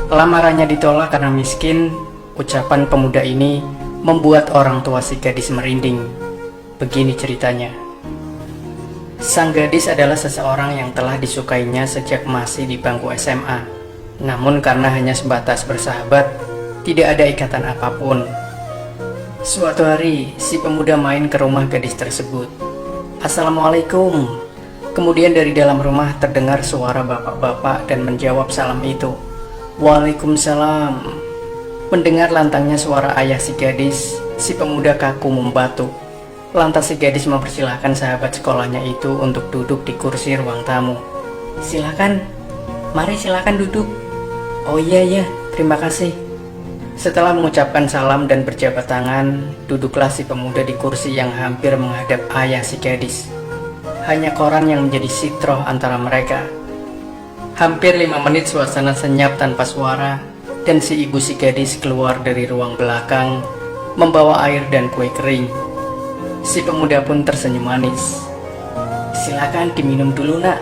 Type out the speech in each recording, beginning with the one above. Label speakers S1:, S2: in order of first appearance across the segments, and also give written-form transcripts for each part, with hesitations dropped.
S1: Lamarannya ditolak karena miskin. Ucapan pemuda ini membuat orang tua si gadis merinding. Begini ceritanya. Sang gadis adalah seseorang yang telah disukainya sejak masih di bangku SMA. Namun karena hanya sebatas bersahabat, tidak ada ikatan apapun. Suatu hari, si pemuda main ke rumah gadis tersebut. "Assalamualaikum." Kemudian dari dalam rumah terdengar suara bapak-bapak dan menjawab salam itu. "Waalaikumsalam." Mendengar lantangnya suara ayah si gadis, si pemuda kaku membatu. Lantas si gadis mempersilahkan sahabat sekolahnya itu untuk duduk di kursi ruang tamu. "Silakan, mari silakan duduk." "Oh iya, terima kasih." Setelah mengucapkan salam dan berjabat tangan, duduklah si pemuda di kursi yang hampir menghadap ayah si gadis. Hanya koran yang menjadi sitroh antara mereka. Hampir 5 menit suasana senyap tanpa suara, dan si ibu si gadis keluar dari ruang belakang, membawa air dan kue kering. Si pemuda pun tersenyum manis. "Silakan diminum dulu nak,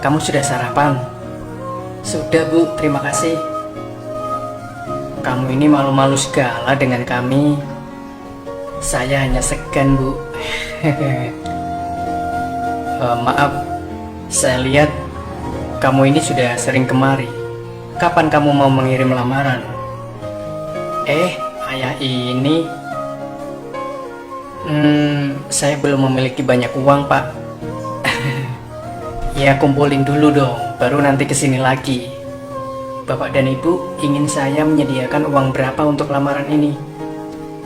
S1: kamu sudah sarapan?" "Sudah bu, terima kasih." "Kamu ini malu-malu segala dengan kami." "Saya hanya segan bu." Maaf, saya lihat kamu ini sudah sering kemari. Kapan kamu mau mengirim lamaran?" Ayah ini saya belum memiliki banyak uang pak." "Ya kumpulin dulu dong, baru nanti kesini lagi." "Bapak dan ibu ingin saya menyediakan uang berapa untuk lamaran ini?"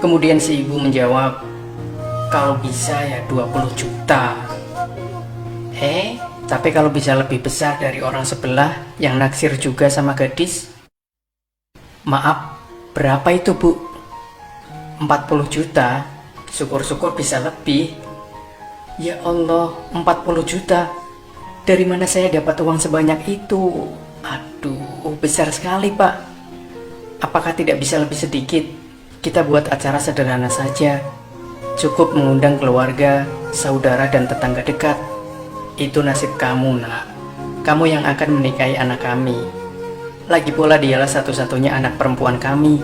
S1: Kemudian si ibu menjawab, "Kalau bisa ya 20 juta. Tapi kalau bisa lebih besar dari orang sebelah yang naksir juga sama gadis?" "Maaf, berapa itu bu?" 40 juta, syukur-syukur bisa lebih." "Ya Allah, 40 juta. Dari mana saya dapat uang sebanyak itu? Aduh, besar sekali pak. Apakah tidak bisa lebih sedikit? Kita buat acara sederhana saja. Cukup mengundang keluarga, saudara dan tetangga dekat. Itu nasib kamu nak. Kamu yang akan menikahi anak kami. Lagi pula dialah satu-satunya anak perempuan kami."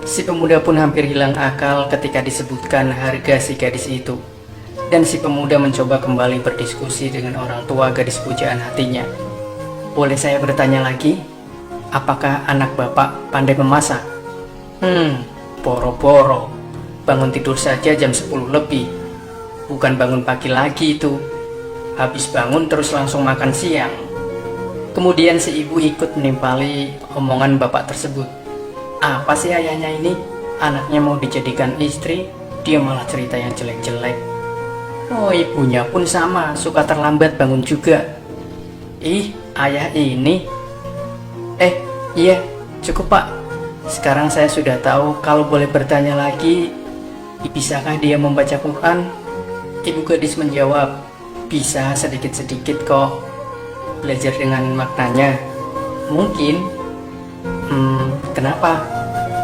S1: Si pemuda pun hampir hilang akal ketika disebutkan harga si gadis itu. Dan si pemuda mencoba kembali berdiskusi dengan orang tua gadis pujaan hatinya. "Boleh saya bertanya lagi? Apakah anak bapak pandai memasak?" Boro-boro. Bangun tidur saja jam 10 lebih. Bukan bangun pagi lagi itu. Habis bangun terus langsung makan siang." Kemudian si ibu ikut menimpali omongan bapak tersebut. Apa sih ayahnya ini? Anaknya mau dijadikan istri, dia malah cerita yang jelek-jelek. Oh, ibunya pun sama, suka terlambat bangun juga. Ayah ini. Iya, cukup pak. Sekarang saya sudah tahu. Kalau boleh bertanya lagi, bisakah dia membaca Quran? Ibu gadis menjawab, "Bisa sedikit-sedikit kok. Belajar dengan maknanya." "Mungkin." Kenapa?"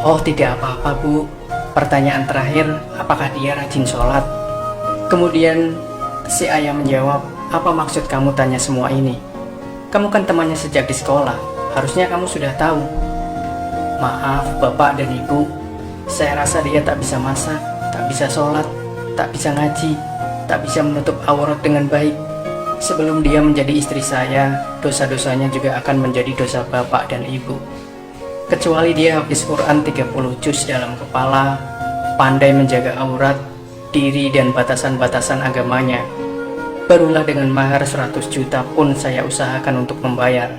S1: "Oh, tidak apa-apa bu. Pertanyaan terakhir, apakah dia rajin sholat?" Kemudian si ayah menjawab, "Apa maksud kamu tanya semua ini? Kamu kan temannya sejak di sekolah. Harusnya kamu sudah tahu." "Maaf bapak dan ibu, saya rasa dia tak bisa masak, tak bisa sholat, tak bisa ngaji, tak bisa menutup aurat dengan baik. Sebelum dia menjadi istri saya, dosa-dosanya juga akan menjadi dosa bapak dan ibu. Kecuali dia habis Quran 30 juz dalam kepala, pandai menjaga aurat, diri dan batasan-batasan agamanya. Barulah dengan mahar 100 juta pun saya usahakan untuk membayar.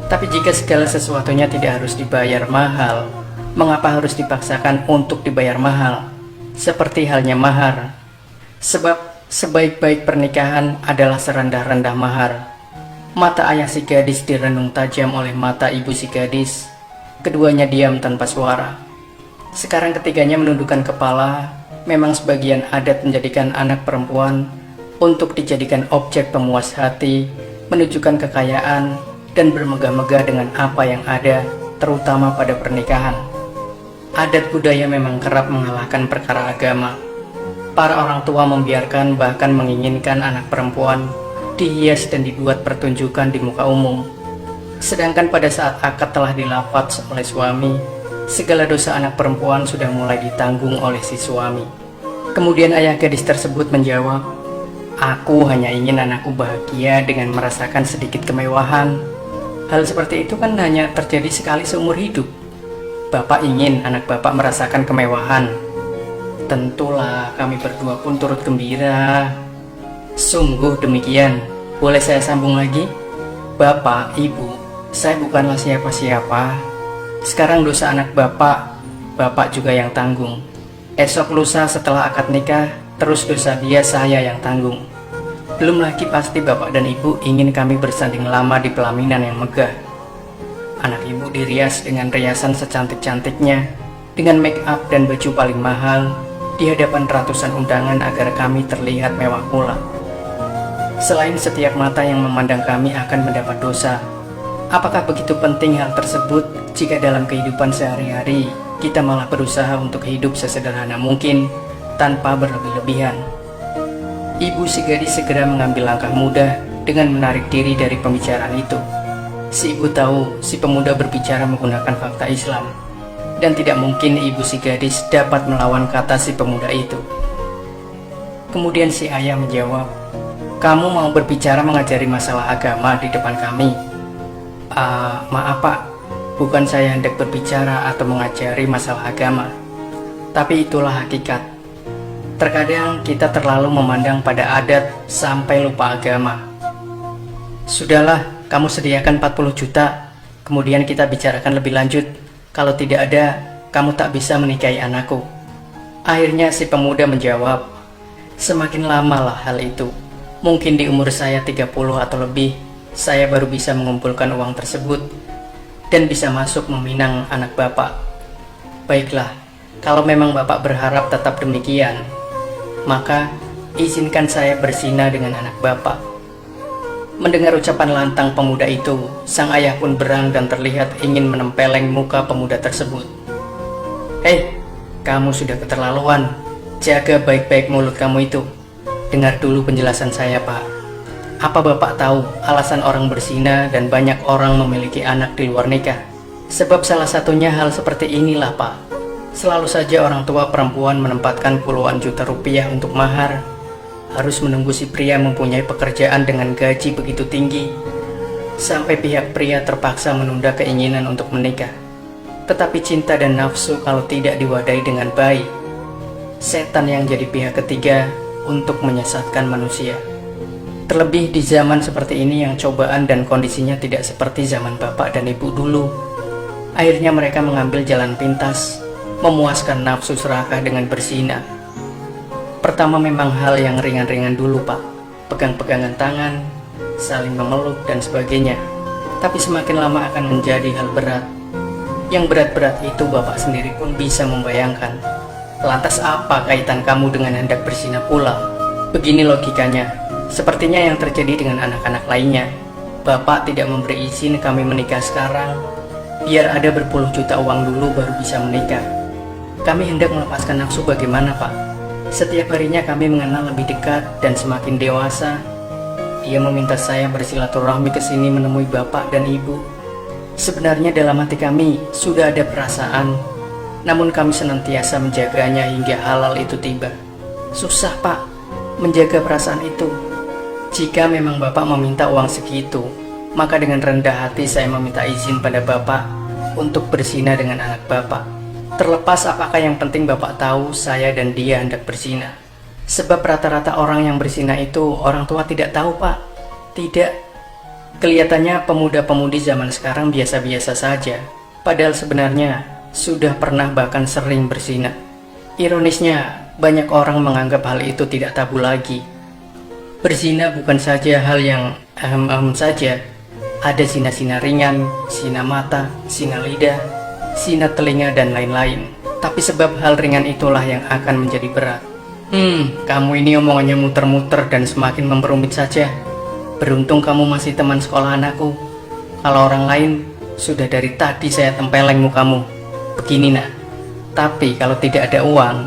S1: Tapi jika segala sesuatunya tidak harus dibayar mahal, mengapa harus dipaksakan untuk dibayar mahal? Seperti halnya mahar. Sebab sebaik-baik pernikahan adalah serendah-rendah mahar." Mata ayah si gadis direnung tajam oleh mata ibu si gadis. Keduanya diam tanpa suara. Sekarang ketiganya menundukkan kepala. Memang sebagian adat menjadikan anak perempuan untuk dijadikan objek pemuas hati, menunjukkan kekayaan, dan bermegah-megah dengan apa yang ada, terutama pada pernikahan. Adat budaya memang kerap mengalahkan perkara agama. Para orang tua membiarkan bahkan menginginkan anak perempuan dihias dan dibuat pertunjukan di muka umum. Sedangkan pada saat akad telah dilafaz oleh suami, segala dosa anak perempuan sudah mulai ditanggung oleh si suami. Kemudian ayah gadis tersebut menjawab, "Aku hanya ingin anakku bahagia dengan merasakan sedikit kemewahan. Hal seperti itu kan hanya terjadi sekali seumur hidup. Bapak ingin anak bapak merasakan kemewahan. Tentulah kami berdua pun turut gembira." Sungguh demikian. Boleh saya sambung lagi? Bapak, ibu, saya bukanlah siapa-siapa. Sekarang dosa anak bapak, bapak juga yang tanggung. Esok lusa setelah akad nikah, terus dosa dia saya yang tanggung. Belum lagi pasti bapak dan ibu ingin kami bersanding lama di pelaminan yang megah. Anak ibu dirias dengan riasan secantik-cantiknya, dengan make up dan baju paling mahal, di hadapan ratusan undangan agar kami terlihat mewah pula. Selain setiap mata yang memandang kami akan mendapat dosa, apakah begitu penting hal tersebut jika dalam kehidupan sehari-hari kita malah berusaha untuk hidup sesederhana mungkin tanpa berlebih-lebihan? Ibu si gadis segera mengambil langkah mudah dengan menarik diri dari pembicaraan itu. Si ibu tahu si pemuda berbicara menggunakan fakta Islam, dan tidak mungkin ibu si gadis dapat melawan kata si pemuda itu. Kemudian si ayah menjawab, "Kamu mau berbicara mengajari masalah agama di depan kami?" Maaf pak, bukan saya hendak berbicara atau mengajari masalah agama. Tapi itulah hakikat. Terkadang kita terlalu memandang pada adat sampai lupa agama. Sudahlah, kamu sediakan 40 juta, kemudian kita bicarakan lebih lanjut. Kalau tidak ada, kamu tak bisa menikahi anakku. Akhirnya si pemuda menjawab, "Semakin lamalah hal itu. Mungkin di umur saya 30 atau lebih, saya baru bisa mengumpulkan uang tersebut dan bisa masuk meminang anak bapak. Baiklah, kalau memang bapak berharap tetap demikian, maka izinkan saya berzina dengan anak bapak." Mendengar ucapan lantang pemuda itu, sang ayah pun berang dan terlihat ingin menempeleng muka pemuda tersebut. "Hei, kamu sudah keterlaluan. Jaga baik-baik mulut kamu itu. Dengar dulu penjelasan saya, Pak. Apa Bapak tahu alasan orang berzina dan banyak orang memiliki anak di luar nikah? Sebab salah satunya hal seperti inilah, Pak. Selalu saja orang tua perempuan menempatkan puluhan juta rupiah untuk mahar. Harus menunggu si pria mempunyai pekerjaan dengan gaji begitu tinggi, sampai pihak pria terpaksa menunda keinginan untuk menikah. Tetapi cinta dan nafsu kalau tidak diwadahi dengan baik, setan yang jadi pihak ketiga untuk menyesatkan manusia. Terlebih di zaman seperti ini yang cobaan dan kondisinya tidak seperti zaman bapak dan ibu dulu. Akhirnya mereka mengambil jalan pintas, memuaskan nafsu serakah dengan berzina. Pertama memang hal yang ringan-ringan dulu, Pak. Pegang-pegangan tangan, saling memeluk dan sebagainya. Tapi semakin lama akan menjadi hal berat. Yang berat-berat itu bapak sendiri pun bisa membayangkan. Lantas apa kaitan kamu dengan hendak berzina pula? Begini logikanya. Sepertinya yang terjadi dengan anak-anak lainnya. Bapak tidak memberi izin kami menikah sekarang, biar ada berpuluh juta uang dulu baru bisa menikah. Kami hendak melepaskan nafsu bagaimana, Pak? Setiap harinya kami mengenal lebih dekat dan semakin dewasa. Dia meminta saya bersilaturahmi ke sini menemui bapak dan ibu. Sebenarnya dalam hati kami sudah ada perasaan, namun kami senantiasa menjaganya hingga halal itu tiba. Susah, Pak, menjaga perasaan itu. Jika memang bapak meminta uang segitu, maka dengan rendah hati saya meminta izin pada bapak untuk berzina dengan anak bapak. Terlepas apakah yang penting bapak tahu saya dan dia hendak berzina. Sebab rata-rata orang yang berzina itu orang tua tidak tahu, Pak. Tidak. Kelihatannya pemuda-pemudi zaman sekarang biasa-biasa saja, padahal sebenarnya sudah pernah bahkan sering berzina. Ironisnya, banyak orang menganggap hal itu tidak tabu lagi. Berzina bukan saja hal yang saja. Ada zina-zina ringan, zina mata, zina lidah, zina telinga, dan lain-lain. Tapi sebab hal ringan itulah yang akan menjadi berat. Kamu ini omongannya muter-muter dan semakin memperumit saja. Beruntung kamu masih teman sekolah anakku. Kalau orang lain, sudah dari tadi saya tempeleng mukamu. Begini nak, tapi kalau tidak ada uang,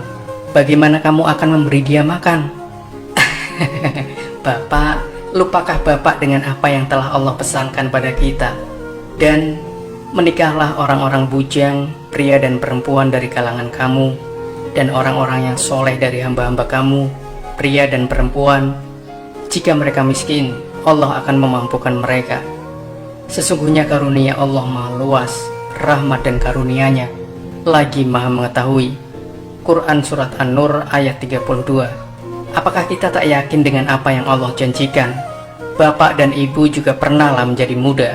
S1: bagaimana kamu akan memberi dia makan? Bapak, lupakah Bapak dengan apa yang telah Allah pesankan pada kita? Dan menikahlah orang-orang bujang, pria dan perempuan dari kalangan kamu, dan orang-orang yang soleh dari hamba-hamba kamu, pria dan perempuan. Jika mereka miskin, Allah akan memampukan mereka. Sesungguhnya karunia Allah maha luas, rahmat dan karunia-Nya lagi maha mengetahui. Quran Surat An-Nur ayat 32. Apakah kita tak yakin dengan apa yang Allah janjikan? Bapak dan ibu juga pernahlah menjadi muda.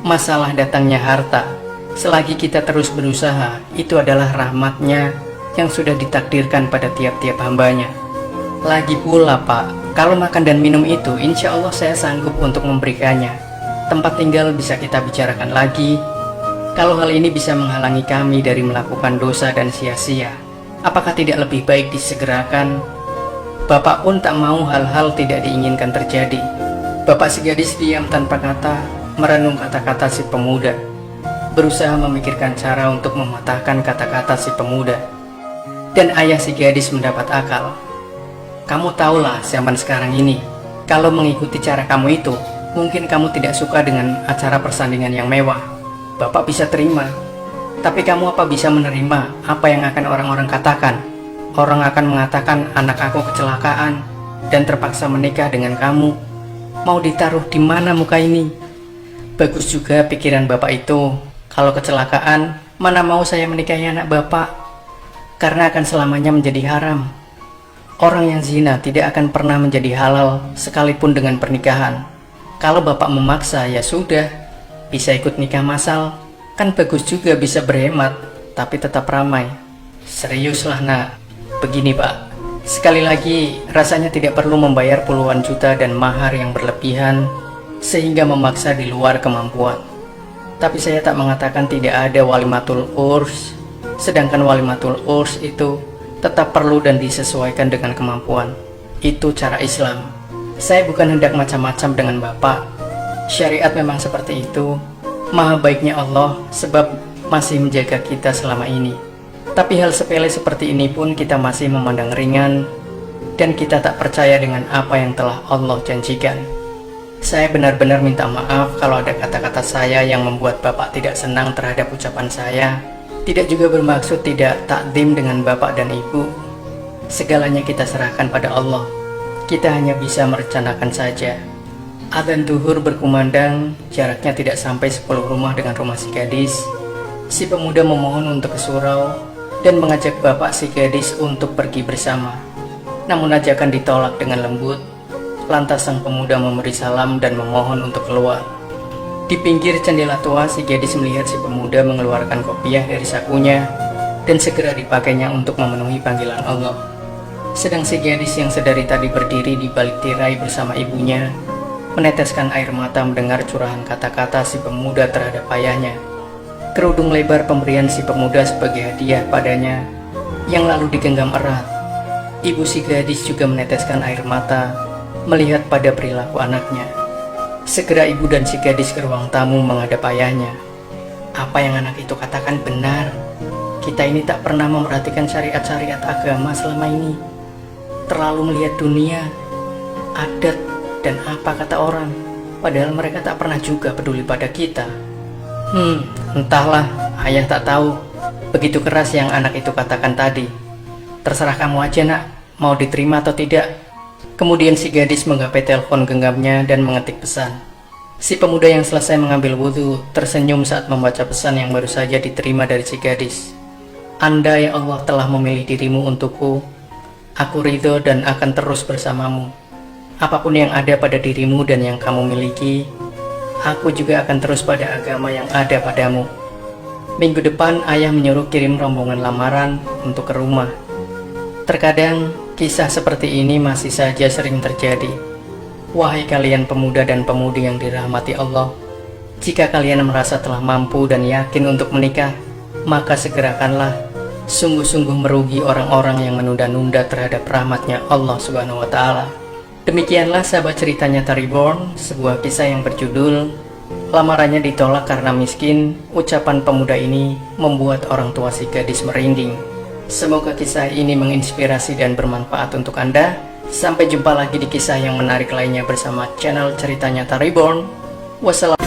S1: Masalah datangnya harta, selagi kita terus berusaha, itu adalah rahmat-Nya yang sudah ditakdirkan pada tiap-tiap hambanya. Lagi pula Pak, kalau makan dan minum itu insya Allah saya sanggup untuk memberikannya. Tempat tinggal bisa kita bicarakan lagi. Kalau hal ini bisa menghalangi kami dari melakukan dosa dan sia-sia, apakah tidak lebih baik disegerakan? Bapak pun tak mau hal-hal tidak diinginkan terjadi. Bapak si gadis diam tanpa kata, merenung kata-kata si pemuda, berusaha memikirkan cara untuk mematahkan kata-kata si pemuda. Dan ayah si gadis mendapat akal. Kamu tahulah zaman sekarang ini, kalau mengikuti cara kamu itu, mungkin kamu tidak suka dengan acara persandingan yang mewah. Bapak bisa terima, tapi kamu apa bisa menerima apa yang akan orang-orang katakan? Orang akan mengatakan anak aku kecelakaan dan terpaksa menikah dengan kamu. Mau ditaruh di mana muka ini? Bagus juga pikiran Bapak itu. Kalau kecelakaan, mana mau saya menikahi anak Bapak? Karena akan selamanya menjadi haram. Orang yang zina tidak akan pernah menjadi halal sekalipun dengan pernikahan. Kalau Bapak memaksa, ya sudah, bisa ikut nikah massal. Kan bagus juga, bisa berhemat, tapi tetap ramai. Seriuslah nak. Begini Pak, sekali lagi rasanya tidak perlu membayar puluhan juta dan mahar yang berlebihan sehingga memaksa di luar kemampuan. Tapi saya tak mengatakan tidak ada walimatul urs, sedangkan walimatul urs itu tetap perlu dan disesuaikan dengan kemampuan. Itu cara Islam. Saya bukan hendak macam-macam dengan Bapak. Syariat memang seperti itu. Maha baiknya Allah sebab masih menjaga kita selama ini. Tapi hal sepele seperti ini pun kita masih memandang ringan, dan kita tak percaya dengan apa yang telah Allah janjikan. Saya benar-benar minta maaf kalau ada kata-kata saya yang membuat Bapak tidak senang terhadap ucapan saya. Tidak juga bermaksud tidak takdim dengan Bapak dan Ibu. Segalanya kita serahkan pada Allah. Kita hanya bisa merencanakan saja. Adzan duhur berkumandang, jaraknya tidak sampai 10 rumah dengan rumah si gadis. Si pemuda memohon untuk ke surau dan mengajak bapak si gadis untuk pergi bersama. Namun ajakan ditolak dengan lembut. Lantas sang pemuda memberi salam dan memohon untuk keluar. Di pinggir jendela tua, si gadis melihat si pemuda mengeluarkan kopiah dari sakunya dan segera dipakainya untuk memenuhi panggilan Allah. Sedang si gadis yang sedari tadi berdiri di balik tirai bersama ibunya, meneteskan air mata mendengar curahan kata-kata si pemuda terhadap ayahnya. Kerudung lebar pemberian si pemuda sebagai hadiah padanya yang lalu digenggam erat. Ibu si gadis juga meneteskan air mata melihat pada perilaku anaknya. Segera ibu dan si gadis ke ruang tamu menghadap ayahnya. Apa yang anak itu katakan benar. Kita ini tak pernah memperhatikan syariat-syariat agama selama ini. Terlalu melihat dunia, adat, dan apa kata orang. Padahal mereka tak pernah juga peduli pada kita. Entahlah, ayah tak tahu. Begitu keras yang anak itu katakan tadi. Terserah kamu aja nak, mau diterima atau tidak. Kemudian si gadis menggapai telepon genggamnya dan mengetik pesan. Si pemuda yang selesai mengambil wudhu tersenyum saat membaca pesan yang baru saja diterima dari si gadis. Andai Allah telah memilih dirimu untukku, aku ridho dan akan terus bersamamu. Apapun yang ada pada dirimu dan yang kamu miliki, aku juga akan terus pada agama yang ada padamu. Minggu depan ayah menyuruh kirim rombongan lamaran untuk ke rumah. Terkadang kisah seperti ini masih saja sering terjadi. Wahai kalian pemuda dan pemudi yang dirahmati Allah, jika kalian merasa telah mampu dan yakin untuk menikah, maka segerakanlah. Sungguh-sungguh merugi orang-orang yang menunda-nunda terhadap rahmatnya Allah Subhanahu wa Ta'ala. Demikianlah sahabat cerita nyata Reborn, sebuah kisah yang berjudul lamarannya ditolak karena miskin. Ucapan pemuda ini membuat orang tua si gadis merinding. Semoga kisah ini menginspirasi dan bermanfaat untuk Anda. Sampai jumpa lagi di kisah yang menarik lainnya bersama channel Cerita Nyata Reborn. Wassalamualaikum.